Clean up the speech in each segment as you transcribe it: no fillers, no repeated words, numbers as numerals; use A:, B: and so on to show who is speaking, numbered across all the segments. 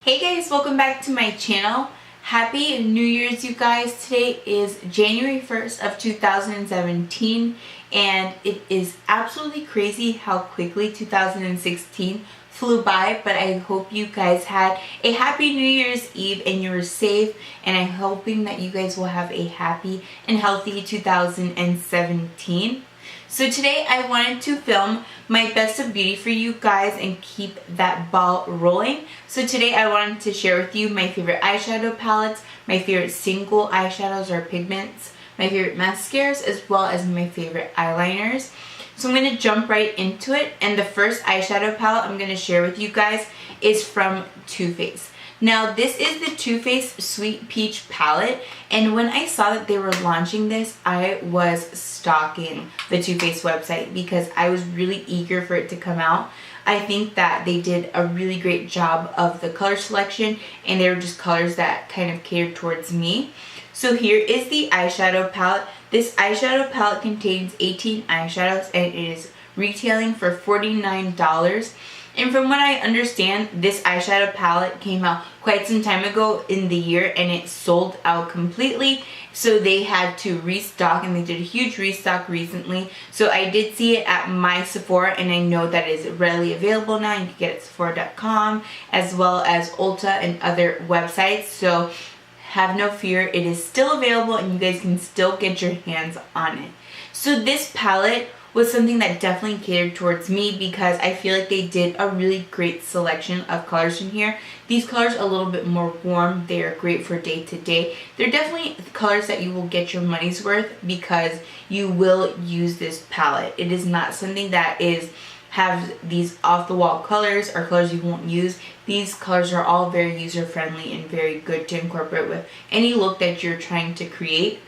A: Hey guys, welcome back to my channel. Happy New Year's, you guys. Today is January 1st of 2017 and it is absolutely crazy how quickly 2016 flew by, but I hope you guys had a happy New Year's Eve and you were safe, and I'm hoping that you guys will have a happy and healthy 2017. So today I wanted to film my best of beauty for you guys and keep that ball rolling. So today I wanted to share with you my favorite eyeshadow palettes, my favorite single eyeshadows or pigments, my favorite mascaras, as well as my favorite eyeliners. So I'm going to jump right into it, and the first eyeshadow palette I'm going to share with you guys is from Too Faced. Now this is the Too Faced Sweet Peach palette, and when I saw that they were launching this, I was stalking the Too Faced website because I was really eager for it to come out. I think that they did a really great job of the color selection, and they were just colors that kind of catered towards me. So here is the eyeshadow palette. This eyeshadow palette contains 18 eyeshadows and it is retailing for $49. And from what I understand, this eyeshadow palette came out quite some time ago in the year and it sold out completely. So they had to restock, and they did a huge restock recently. So I did see it at my Sephora, and I know that it is readily available now. You can get it at Sephora.com as well as Ulta and other websites. So have no fear, it is still available and you guys can still get your hands on it. So this palette was something that definitely catered towards me because I feel like they did a really great selection of colors in here. These colors are a little bit more warm. They are great for day to day. They're definitely colors that you will get your money's worth because you will use this palette. It is not something that have these off-the-wall colors or colors you won't use. These colors are all very user-friendly and very good to incorporate with any look that you're trying to create.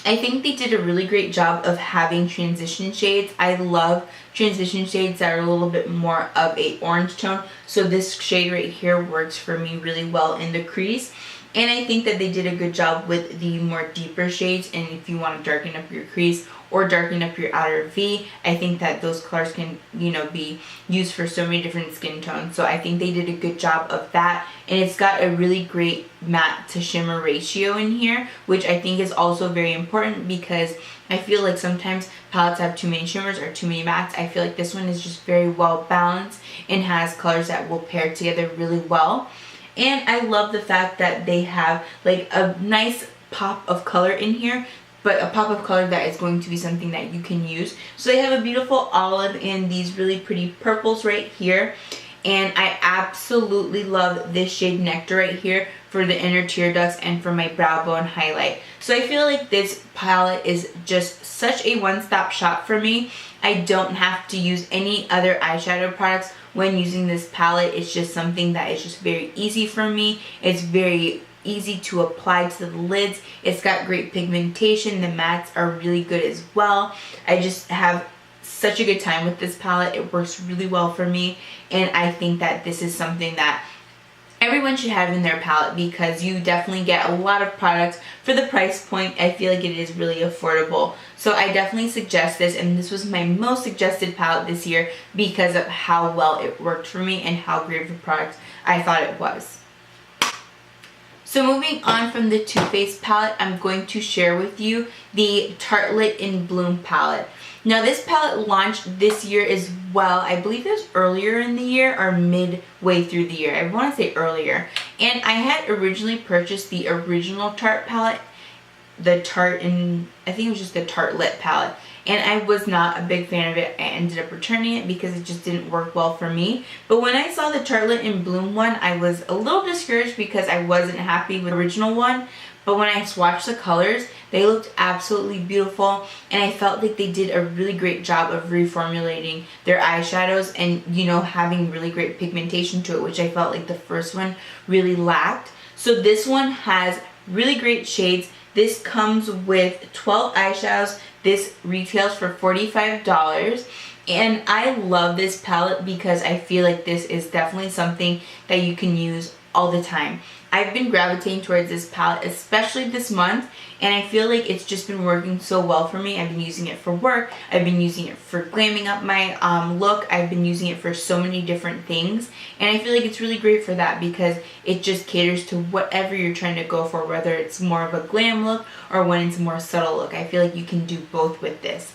A: I think they did a really great job of having transition shades. I love transition shades that are a little bit more of a orange tone. So this shade right here works for me really well in the crease. And I think that they did a good job with the more deeper shades, and if you want to darken up your crease or darken up your outer V, I think that those colors can, be used for so many different skin tones. So I think they did a good job of that, and it's got a really great matte to shimmer ratio in here, which I think is also very important because I feel like sometimes palettes have too many shimmers or too many mattes. I feel like this one is just very well balanced and has colors that will pair together really well. And I love the fact that they have like a nice pop of color in here, but a pop of color that is going to be something that you can use. So they have a beautiful olive and these really pretty purples right here. And I absolutely love this shade Nectar right here for the inner tear ducts and for my brow bone highlight. So I feel like this palette is just such a one-stop shop for me. I don't have to use any other eyeshadow products when using this palette. It's just something that is just very easy for me. It's very easy to apply to the lids. It's got great pigmentation. The mattes are really good as well. I just have such a good time with this palette. It works really well for me, and I think that this is something that everyone should have in their palette because you definitely get a lot of products for the price point. I feel like it is really affordable. So I definitely suggest this, and this was my most suggested palette this year because of how well it worked for me and how great of a product I thought it was. So moving on from the Too Faced palette, I'm going to share with you the Tartelette In Bloom palette. Now this palette launched this year as well. I believe it was earlier in the year or midway through the year. I want to say earlier. And I had originally purchased the original Tarte palette, the Tarte in, I think it was just the Tartelette palette. And I was not a big fan of it. I ended up returning it because it just didn't work well for me. But when I saw the Tartelette In Bloom one, I was a little discouraged because I wasn't happy with the original one. But when I swatched the colors, they looked absolutely beautiful, and I felt like they did a really great job of reformulating their eyeshadows and, having really great pigmentation to it, which I felt like the first one really lacked. So this one has really great shades. This comes with 12 eyeshadows. This retails for $45. And I love this palette because I feel like this is definitely something that you can use all the time. I've been gravitating towards this palette, especially this month, and I feel like it's just been working so well for me. I've been using it for work, I've been using it for glamming up my look, I've been using it for so many different things, and I feel like it's really great for that because it just caters to whatever you're trying to go for, whether it's more of a glam look or when it's a more subtle look. I feel like you can do both with this.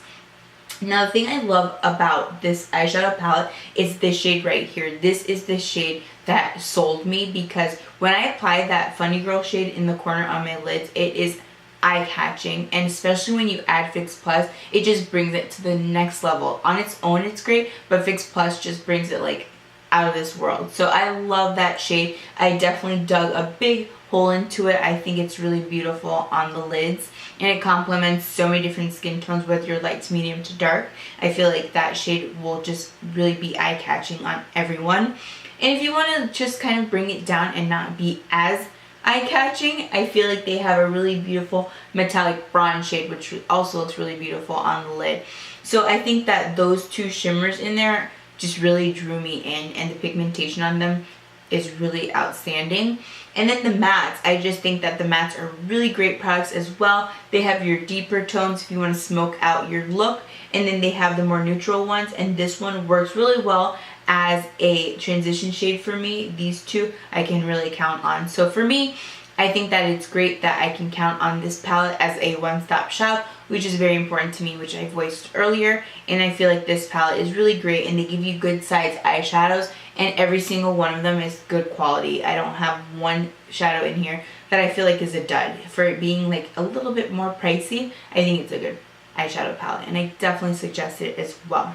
A: Now, the thing I love about this eyeshadow palette is this shade right here. This is the shade that sold me because when I applied that Funny Girl shade in the corner on my lids, it is eye-catching, and especially when you add Fix Plus, it just brings it to the next level. On its own, it's great, but Fix Plus just brings it like out of this world. So I love that shade. I definitely dug a big hole into it. I think it's really beautiful on the lids, and it complements so many different skin tones, whether you're light to medium to dark. I feel like that shade will just really be eye-catching on everyone. And if you want to just kind of bring it down and not be as eye-catching, I feel like they have a really beautiful metallic bronze shade, which also looks really beautiful on the lid. So I think that those two shimmers in there just really drew me in, and the pigmentation on them is really outstanding. And then the mattes, I just think that the mattes are really great products as well. They have your deeper tones if you want to smoke out your look, and then they have the more neutral ones, and this one works really well as a transition shade for me. These two I can really count on. So for me, I think that it's great that I can count on this palette as a one-stop shop, which is very important to me, which I voiced earlier. And I feel like this palette is really great, and they give you good size eyeshadows, and every single one of them is good quality. I don't have one shadow in here that I feel like is a dud. For it being like a little bit more pricey, I think it's a good eyeshadow palette, and I definitely suggest it as well.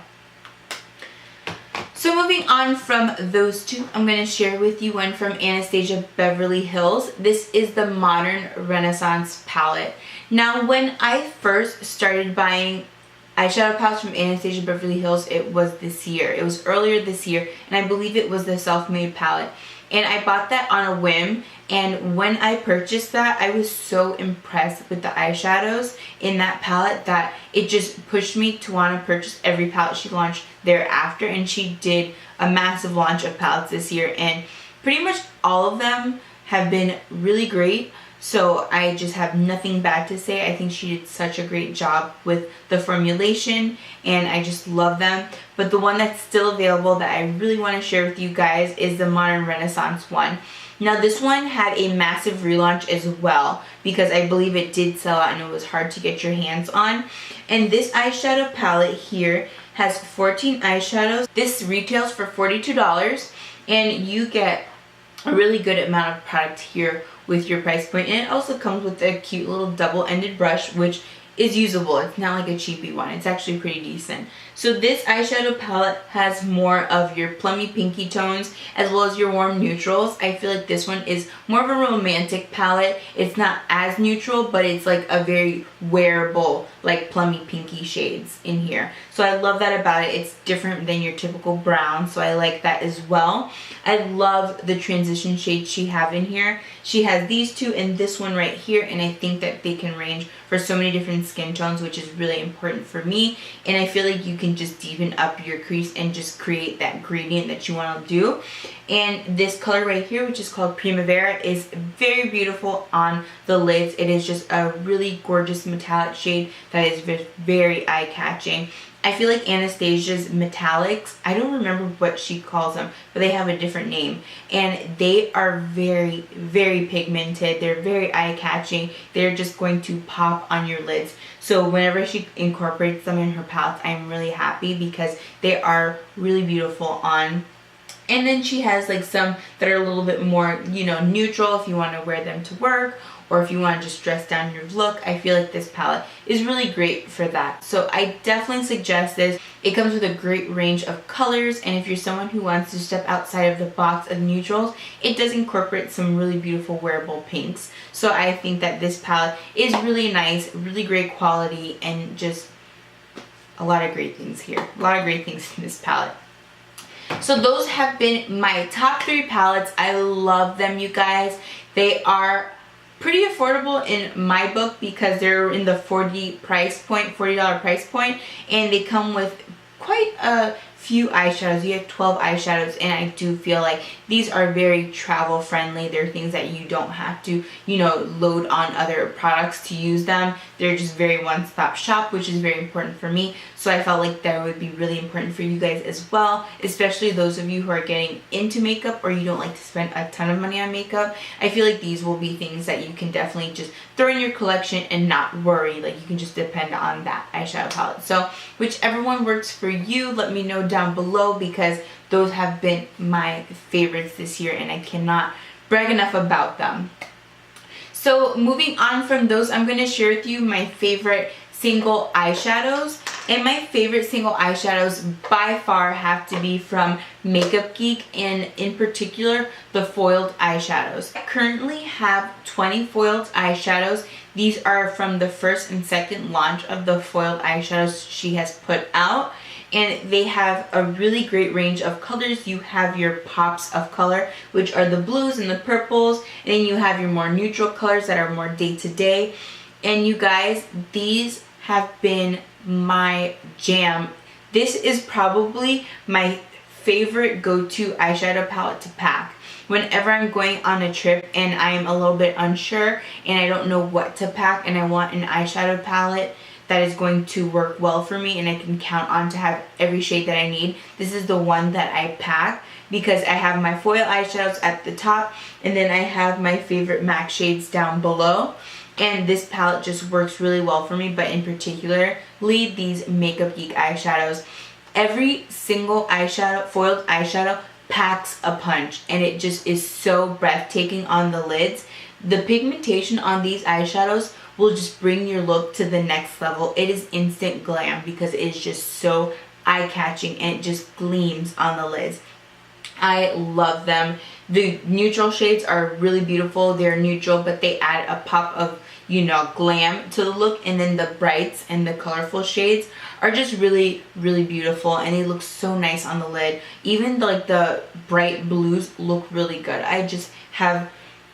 A: So moving on from those two, I'm going to share with you one from Anastasia Beverly Hills. This is the Modern Renaissance palette. Now, when I first started buying eyeshadow palettes from Anastasia Beverly Hills, it was this year. It was earlier this year, and I believe it was the Self-Made palette. And I bought that on a whim, and when I purchased that, I was so impressed with the eyeshadows in that palette that it just pushed me to want to purchase every palette she launched thereafter. And she did a massive launch of palettes this year, and pretty much all of them have been really great. So I just have nothing bad to say. I think she did such a great job with the formulation, and I just love them. But the one that's still available that I really want to share with you guys is the Modern Renaissance one. Now, this one had a massive relaunch as well because I believe it did sell out and it was hard to get your hands on. And this eyeshadow palette here has 14 eyeshadows. This retails for $42, and you get a really good amount of product here with your price point. And it also comes with a cute little double-ended brush, which is usable. It's not like a cheapy one. It's actually pretty decent. So this eyeshadow palette has more of your plummy pinky tones as well as your warm neutrals. I feel like this one is more of a romantic palette. It's not as neutral, but it's like a very wearable, like plummy pinky shades in here. So I love that about it. It's different than your typical brown, so I like that as well. I love the transition shades she have in here. She has these two and this one right here, and I think that they can range for so many different skin tones, which is really important for me. And I feel like you can just deepen up your crease and just create that gradient that you want to do. And this color right here, which is called Primavera, is very beautiful on the lids. It is just a really gorgeous metallic shade that is very eye-catching. I feel like Anastasia's metallics, I don't remember what she calls them, but they have a different name. And they are very, very pigmented. They're very eye-catching. They're just going to pop on your lids. So whenever she incorporates them in her palette, I'm really happy because they are really beautiful on. And then she has like some that are a little bit more, you know, neutral if you want to wear them to work, or if you want to just dress down your look. I feel like this palette is really great for that. So I definitely suggest this. It comes with a great range of colors, and if you're someone who wants to step outside of the box of neutrals, it does incorporate some really beautiful wearable pinks. So I think that this palette is really nice, really great quality, and just a lot of great things here. A lot of great things in this palette. So those have been my top 3 palettes. I love them, you guys. They are pretty affordable in my book because they're in the $40 price point, and they come with quite a few eyeshadows. You have 12 eyeshadows, and I do feel like these are very travel friendly. They're things that you don't have to, you know, load on other products to use them. They're just very one-stop shop, which is very important for me. So I felt like that would be really important for you guys as well, especially those of you who are getting into makeup or you don't like to spend a ton of money on makeup. I feel like these will be things that you can definitely just throw in your collection and not worry. Like, you can just depend on that eyeshadow palette. So whichever one works for you, let me know down below, because those have been my favorites this year and I cannot brag enough about them. So moving on from those, I'm going to share with you my favorite single eyeshadows. And my favorite single eyeshadows by far have to be from Makeup Geek, and in particular the Foiled Eyeshadows. I currently have 20 Foiled Eyeshadows. These are from the first and second launch of the Foiled Eyeshadows she has put out. And they have a really great range of colors. You have your pops of color, which are the blues and the purples. And then you have your more neutral colors that are more day to day. And you guys, these have been my jam. This is probably my favorite go-to eyeshadow palette to pack. Whenever I'm going on a trip and I am a little bit unsure and I don't know what to pack and I want an eyeshadow palette that is going to work well for me and I can count on to have every shade that I need, this is the one that I pack, because I have my foil eyeshadows at the top and then I have my favorite MAC shades down below. And this palette just works really well for me, but in particularly these Makeup Geek eyeshadows. Every single eyeshadow, foiled eyeshadow, packs a punch, and it just is so breathtaking on the lids. The pigmentation on these eyeshadows will just bring your look to the next level. It is instant glam because it is just so eye-catching and it just gleams on the lids. I love them. The neutral shades are really beautiful. They're neutral, but they add a pop of, you know, glam to the look. And then the brights and the colorful shades are just really, really beautiful. And they look so nice on the lid. Even like the bright blues look really good. I just have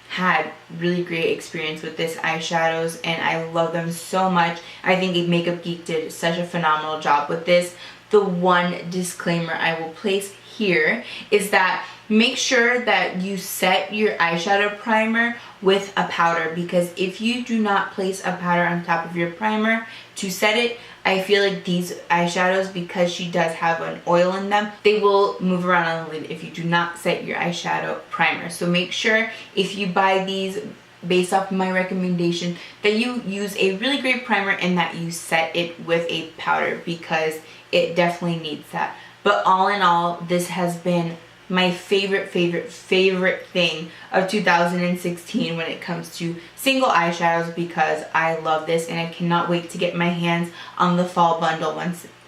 A: had really great experience with this eyeshadows and I love them so much. I think Makeup Geek did such a phenomenal job with this. The one disclaimer I will place here is that make sure that you set your eyeshadow primer with a powder, because if you do not place a powder on top of your primer to set it, I feel like these eyeshadows, because she does have an oil in them, they will move around on the lid if you do not set your eyeshadow primer. So make sure if you buy these, based off my recommendation, that you use a really great primer and that you set it with a powder, because it definitely needs that. But all in all, this has been my favorite thing of 2016 when it comes to single eyeshadows, because I love this and I cannot wait to get my hands on the fall bundle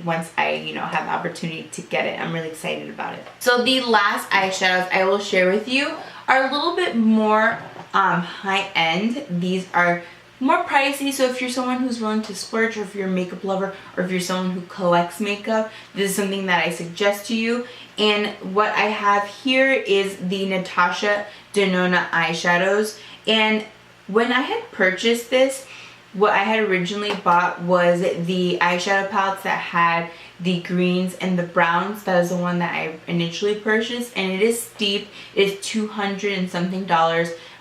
A: once I, you know, have the opportunity to get it. I'm really excited about it. So the last eyeshadows I will share with you are a little bit more high end. These are more pricey, so if you're someone who's willing to splurge, or if you're a makeup lover, or if you're someone who collects makeup, this is something that I suggest to you. And what I have here is the Natasha Denona eyeshadows. And when I had purchased this, what I had originally bought was the eyeshadow palettes that had the greens and the browns. That is the one that I initially purchased, and it is steep. It is $200 and something.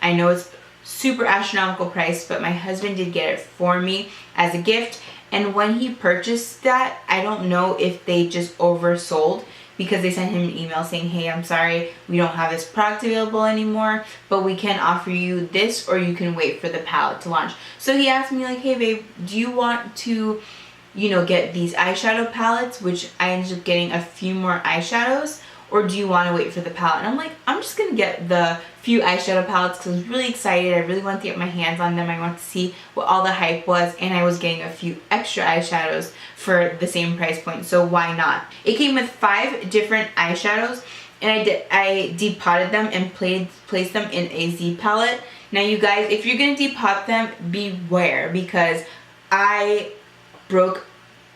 A: I know it's super astronomical price, but my husband did get it for me as a gift. And when he purchased that, I don't know if they just oversold, because they sent him an email saying, hey, I'm sorry, we don't have this product available anymore, but we can offer you this, or you can wait for the palette to launch. So he asked me like, hey babe, do you want to, you know, get these eyeshadow palettes, which I ended up getting a few more eyeshadows, or do you want to wait for the palette? And I'm like, I'm just going to get the few eyeshadow palettes because I was really excited. I really wanted to get my hands on them. I wanted to see what all the hype was, and I was getting a few extra eyeshadows for the same price point, so why not? It came with 5 different eyeshadows, and I depotted them and placed them in a Z palette. Now you guys, if you're going to depot them, beware, because I broke,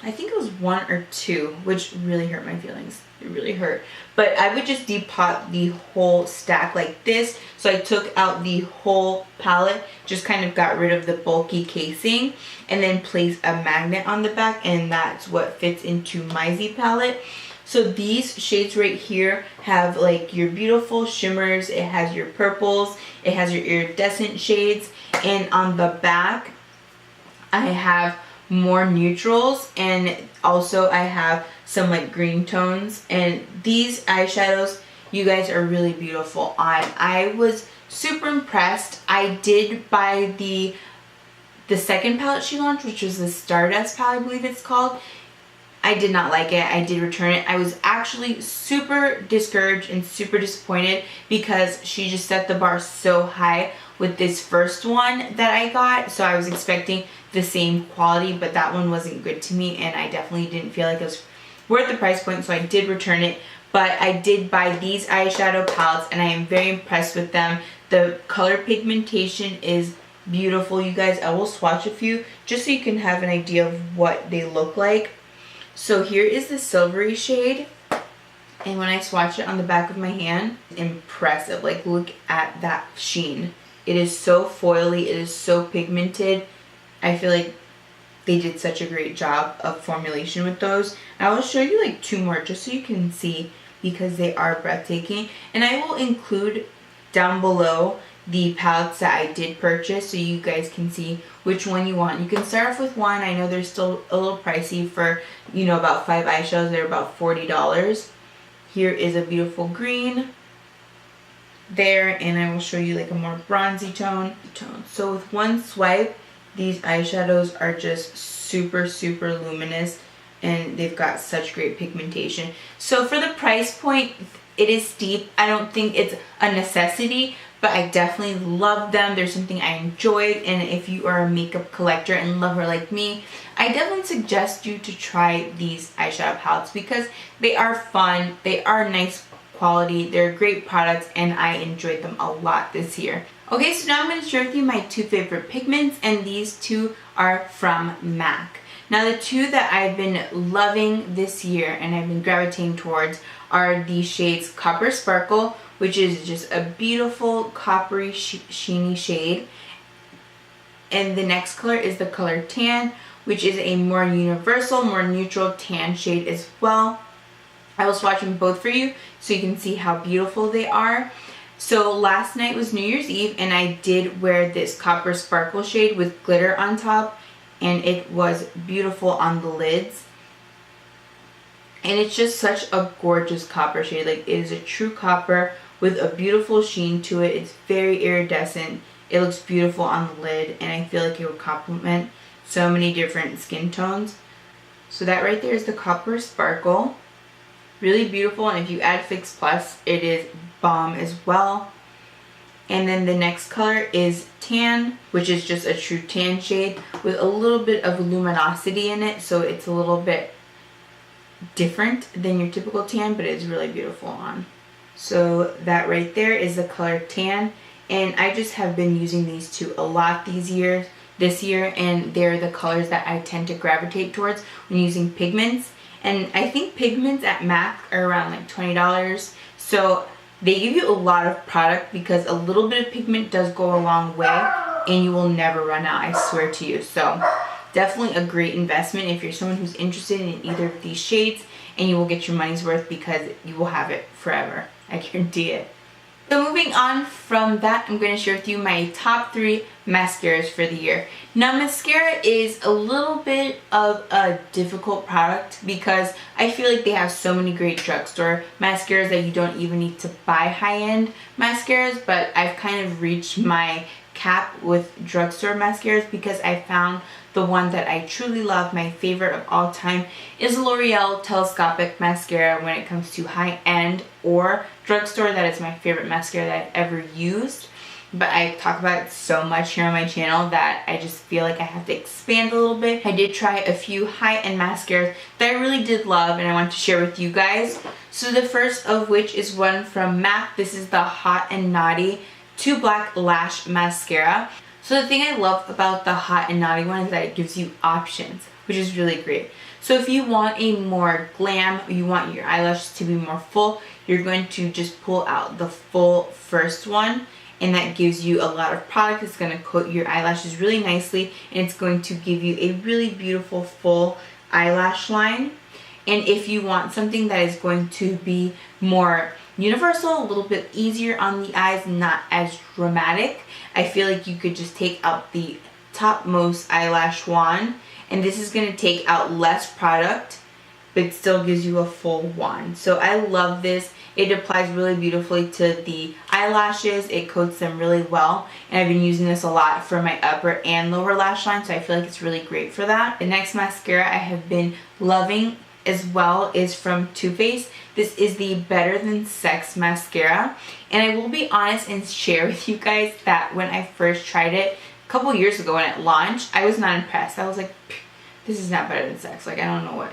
A: I think it was 1 or 2, which really hurt my feelings. It really hurt. But I would just depot the whole stack like this. So I took out the whole palette, just kind of got rid of the bulky casing, and then placed a magnet on the back, and that's what fits into my Z palette. So these shades right here have like your beautiful shimmers, it has your purples, it has your iridescent shades, and on the back I have more neutrals, and also I have some like green tones. And these eyeshadows, you guys, are really beautiful on. I was super impressed. I did buy the second palette she launched, which was the Stardust palette, I believe it's called. I did not like it. I did return it. I was actually super discouraged and super disappointed because she just set the bar so high with this first one that I got. So I was expecting the same quality, but that one wasn't good to me, and I definitely didn't feel like it was worth the price point, so I did return it. But I did buy these eyeshadow palettes, and I am very impressed with them. The color pigmentation is beautiful, you guys. I will swatch a few just so you can have an idea of what they look like. So here is the silvery shade, and when I swatch it on the back of my hand, impressive. Like, look at that sheen. It is so foily, it is so pigmented. I feel like they did such a great job of formulation with those. I will show you like two more just so you can see, because they are breathtaking. And I will include down below the palettes that I did purchase so you guys can see which one you want. You can start off with one. I know they're still a little pricey for, you know, about 5 eyeshadows. They're about $40. Here is a beautiful green there, and I will show you like a more bronzy tone. So with one swipe, these eyeshadows are just super, super luminous, and they've got such great pigmentation. So for the price point, it is steep. I don't think it's a necessity, but I definitely love them. They're something I enjoyed, and if you are a makeup collector and lover like me, I definitely suggest you to try these eyeshadow palettes because they are fun, they are nice quality, they're great products, and I enjoyed them a lot this year. Okay, so now I'm going to share with you my 2 favorite pigments, and these 2 are from MAC. Now the 2 that I've been loving this year and I've been gravitating towards are the shades Copper Sparkle, which is just a beautiful coppery sheeny shade. And the next color is the color Tan, which is a more universal, more neutral tan shade as well. I will swatch them both for you so you can see how beautiful they are. So last night was New Year's Eve, and I did wear this Copper Sparkle shade with glitter on top, and it was beautiful on the lids. And it's just such a gorgeous copper shade. Like, it is a true copper with a beautiful sheen to it. It's very iridescent. It looks beautiful on the lid, and I feel like it would complement so many different skin tones. So that right there is the Copper Sparkle. Really beautiful, and if you add Fix Plus, it is bomb as well. And then the next color is Tan, which is just a true tan shade with a little bit of luminosity in it, so it's a little bit different than your typical tan, but it's really beautiful on. So that right there is the color Tan, and I just have been using these 2 a lot this year, and they're the colors that I tend to gravitate towards when using pigments. And I think pigments at MAC are around like $20, so they give you a lot of product because a little bit of pigment does go a long way, and you will never run out, I swear to you. So definitely a great investment if you're someone who's interested in either of these shades, and you will get your money's worth because you will have it forever. I guarantee it. So moving on from that, I'm going to share with you my top 3 mascaras for the year. Now, mascara is a little bit of a difficult product because I feel like they have so many great drugstore mascaras that you don't even need to buy high-end mascaras, but I've kind of reached my cap with drugstore mascaras because I found the one that I truly love. My favorite of all time is L'Oreal Telescopic Mascara when it comes to high-end or drugstore. That is my favorite mascara that I've ever used. But I talk about it so much here on my channel that I just feel like I have to expand a little bit. I did try a few high-end mascaras that I really did love, and I want to share with you guys. So the first of which is one from MAC. This is the Hot and Naughty 2 Black Lash Mascara. So the thing I love about the Hot and Naughty one is that it gives you options, which is really great. So if you want a more glam, you want your eyelashes to be more full, you're going to just pull out the full first one, and that gives you a lot of product. It's going to coat your eyelashes really nicely, and it's going to give you a really beautiful full eyelash line. And if you want something that is going to be more universal, a little bit easier on the eyes, not as dramatic, I feel like you could just take out the topmost eyelash wand, and this is going to take out less product but still gives you a full wand. So I love this. It applies really beautifully to the eyelashes. It coats them really well, and I've been using this a lot for my upper and lower lash line, so I feel like it's really great for that. The next mascara I have been loving as well is from Too Faced. This is the Better Than Sex mascara, and I will be honest and share with you guys that when I first tried it a couple years ago when it launched, I was not impressed. I was like, this is not Better Than Sex. Like, I don't know what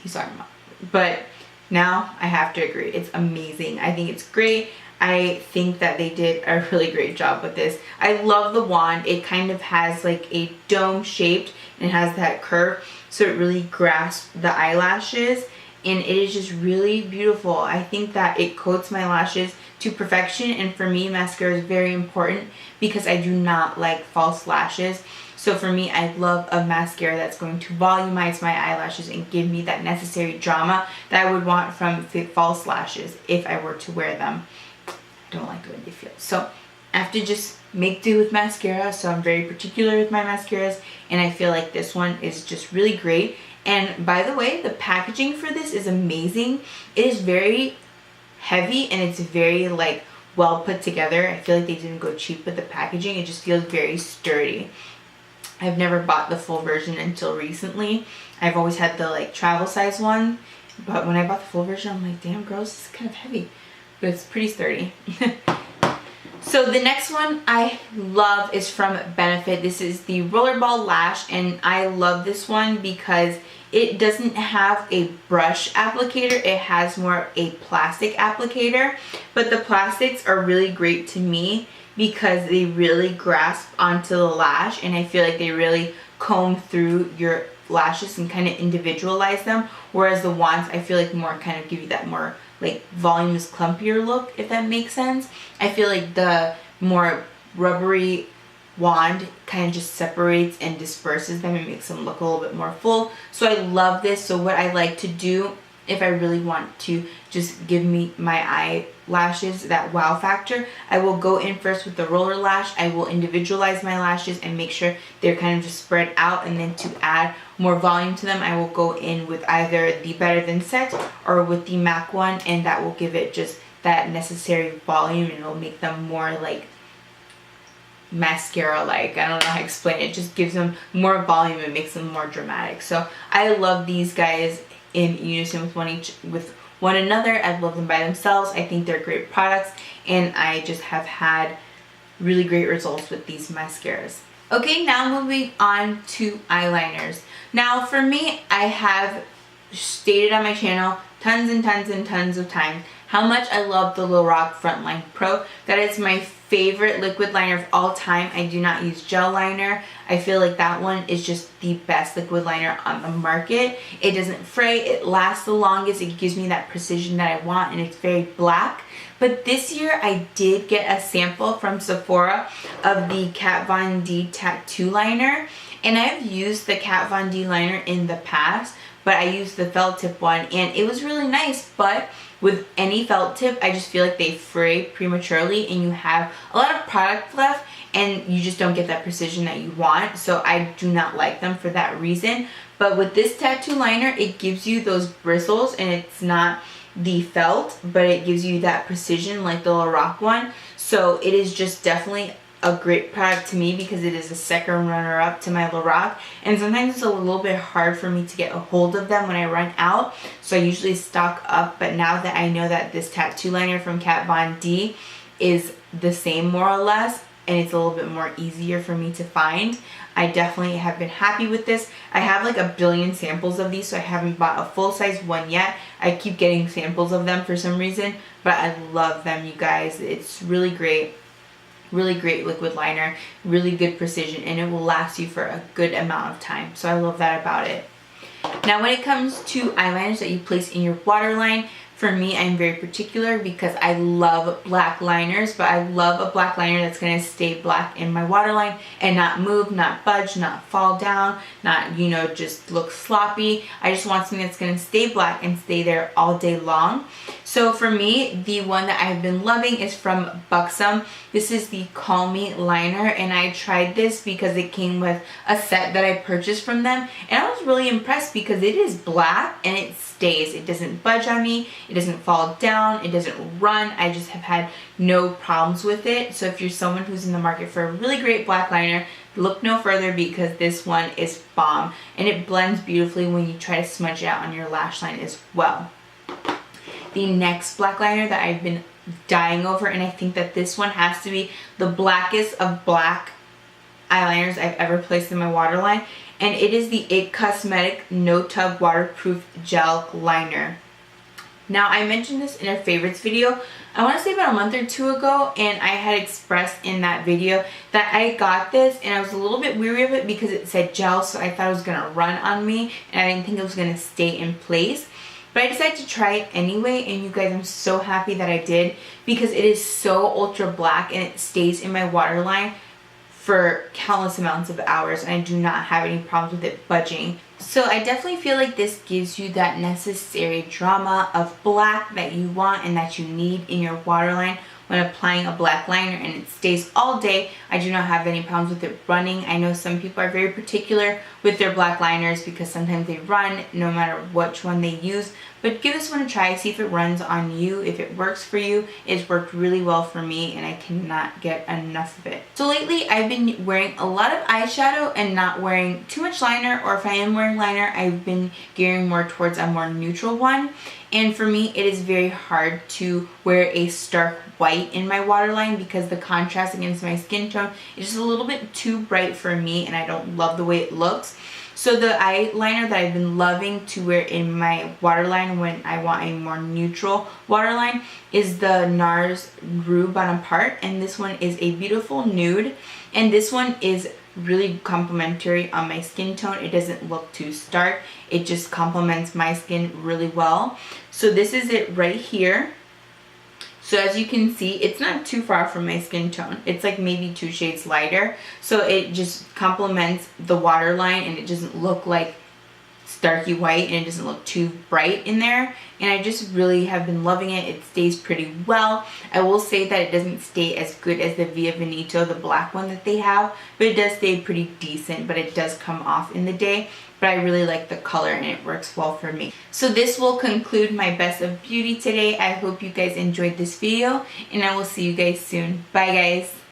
A: he's talking about. But now I have to agree, it's amazing. I think it's great. I think that they did a really great job with this. I love the wand. It kind of has like a dome shaped and it has that curve, so it really grasps the eyelashes, and it is just really beautiful. I think that it coats my lashes to perfection, and for me mascara is very important because I do not like false lashes. So for me, I love a mascara that's going to volumize my eyelashes and give me that necessary drama that I would want from false lashes if I were to wear them. I don't like the way they feel. So I have to just make do with mascara, so I'm very particular with my mascaras, and I feel like this one is just really great. And by the way, the packaging for this is amazing. It is very heavy and it's very like well put together. I feel like they didn't go cheap with the packaging. It just feels very sturdy. I've never bought the full version until recently. I've always had the like travel size one, but when I bought the full version, I'm like, damn girls, this is kind of heavy, but it's pretty sturdy. So the next one I love is from Benefit. This is the Rollerball Lash, and I love this one because it doesn't have a brush applicator. It has more a plastic applicator, but the plastics are really great to me because they really grasp onto the lash, and I feel like they really comb through your lashes and kind of individualize them, whereas the wands I feel like more kind of give you that more like voluminous, clumpier look, if that makes sense. I feel like the more rubbery wand kind of just separates and disperses them and makes them look a little bit more full. So I love this. So what I like to do if I really want to just give me my eyelashes that wow factor, I will go in first with the roller lash. I will individualize my lashes and make sure they're kind of just spread out, and then to add more volume to them, I will go in with either the Better Than Sex or with the MAC one, and that will give it just that necessary volume, and it'll make them more like mascara like. I don't know how to explain it. It just gives them more volume and makes them more dramatic. So I love these guys in unison with one another. I love them by themselves. I think they're great products, and I just have had really great results with these mascaras. Okay, now moving on to eyeliners. Now for me, I have stated on my channel tons and tons and tons of times how much I love the Lorac Frontline Pro. That is my favorite liquid liner of all time. I do not use gel liner. I feel like that one is just the best liquid liner on the market. It doesn't fray, it lasts the longest, it gives me that precision that I want, and it's very black. But this year I did get a sample from Sephora of the Kat Von D tattoo liner, and I've used the Kat Von D liner in the past, but I used the felt tip one and it was really nice. But with any felt tip, I just feel like they fray prematurely and you have a lot of product left and you just don't get that precision that you want. So I do not like them for that reason. But with this tattoo liner, it gives you those bristles, and it's not the felt, but it gives you that precision like the Lorac one. So it is just definitely a great product to me because it is a second runner-up to my Lorac, and sometimes it's a little bit hard for me to get a hold of them when I run out, so I usually stock up. But now that I know that this tattoo liner from Kat Von D is the same more or less, and it's a little bit more easier for me to find, I definitely have been happy with this. I have like a billion samples of these, so I haven't bought a full-size one yet. I keep getting samples of them for some reason, but I love them, you guys. It's really great. Really great liquid liner, really good precision, and it will last you for a good amount of time. So I love that about it. Now when it comes to eyeliners that you place in your waterline, For me, I'm very particular because I love black liners, but I love a black liner that's going to stay black in my waterline and not move, not budge, not fall down, not, you know, just look sloppy. I just want something that's going to stay black and stay there all day long. So for me, the one that I've been loving is from Buxom. This is the Call Me liner, and I tried this because it came with a set that I purchased from them, and I was really impressed because it is black and it stays. It doesn't budge on me, it doesn't fall down, it doesn't run. I just have had no problems with it. So if you're someone who's in the market for a really great black liner, look no further because this one is bomb, and it blends beautifully when you try to smudge it out on your lash line as well. The next black liner that I've been dying over, and I think that this one has to be the blackest of black eyeliners I've ever placed in my waterline, and it is the It Cosmetic No Tug Waterproof Gel Liner. Now, I mentioned this in a favorites video, I want to say about a month or two ago, and I had expressed in that video that I got this and I was a little bit weary of it because it said gel, so I thought it was going to run on me and I didn't think it was going to stay in place. But I decided to try it anyway, and you guys, I'm so happy that I did because it is so ultra black and it stays in my waterline for countless amounts of hours, and I do not have any problems with it budging. So I definitely feel like this gives you that necessary drama of black that you want and that you need in your waterline when applying a black liner, and it stays all day. I do not have any problems with it running. I know some people are very particular with their black liners because sometimes they run no matter which one they use, but give this one a try, see if it runs on you, if it works for you. It's worked really well for me and I cannot get enough of it. So lately I've been wearing a lot of eyeshadow and not wearing too much liner, or if I am wearing liner, I've been gearing more towards a more neutral one. And for me, it is very hard to wear a stark white in my waterline because the contrast against my skin tone is just a little bit too bright for me and I don't love the way it looks. So the eyeliner that I've been loving to wear in my waterline when I want a more neutral waterline is the NAR's Rue Bonaparte, and this one is a beautiful nude, and this one is really complimentary on my skin tone. It doesn't look too stark, it just complements my skin really well. So this is it right here. So as you can see, it's not too far from my skin tone. It's like maybe 2 shades lighter. So it just complements the waterline and it doesn't look like starky white and it doesn't look too bright in there. And I just really have been loving it. It stays pretty well. I will say that it doesn't stay as good as the Via Veneto, the black one that they have, but it does stay pretty decent, but it does come off in the day. But I really like the color and it works well for me. So this will conclude my best of beauty today. I hope you guys enjoyed this video and I will see you guys soon. Bye guys.